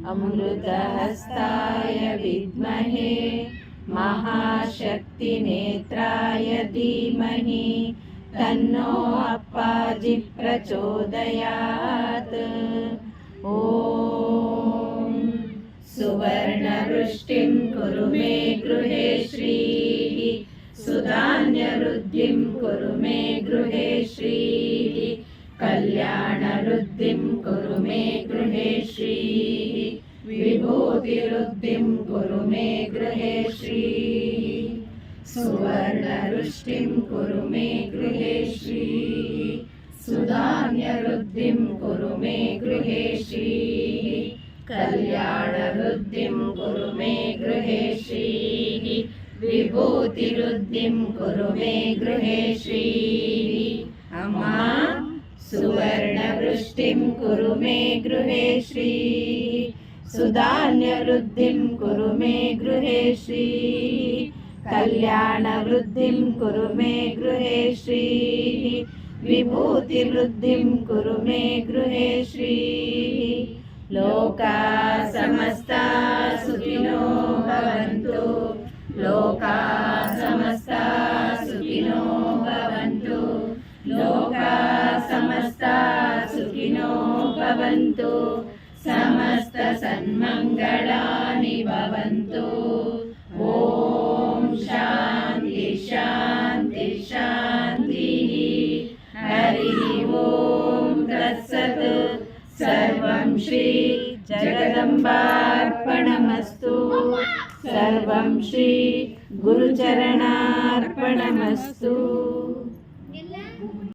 अमृतहस्ताय विद्महे महाशक्तिनेत्राय धीमहि तन्नो अप्पाजि प्रचोदयात्। ॐ सुवर्णवृष्टिं कुरु मे गृहे श्रीः सुधान्यवृद्धिं कुरु मे गृहे श्रीः कल्याणवृद्धिं कुरु मे गृहे श्रीः विभूतिवृद्धिं कुरु मे गृहे श्रीः सुवर्णवृष्टिं कुरु मे गृहे श्रीः सुधान्यवृद्धिं कुरु मे गृहे श्रीः कल्याणवृद्धिं कुरु मे गृहे श्रीः विभूतिवृद्धिं कुरु मे गृहे श्रीः। अम्मा सुवर्णवृष्टिं कुरु मे गृहे श्रीः सुधान्यवृद्धिं कुरु मे गृहे श्रीः कल्याणवृद्धिं कुरु मे गृहे श्रीः विभूतिवृद्धिं कुरु मे गृहे श्रीः। लोकाः समस्ताः सुखिनो भवन्तु लोकाः समस्ताः सुखिनो भवन्तु लोकाः समस्ताः सुखिनो भवन्तु समस्तसन्मङ्गलानि भवन्तु। ॐ शान्ति शान्ति शान्तिः। हरिः ॐ तत्सत्। सर्वं श्री जगदम्बार्पणमस्तु। सर्वं श्री गुरुचरणार्पणमस्तु।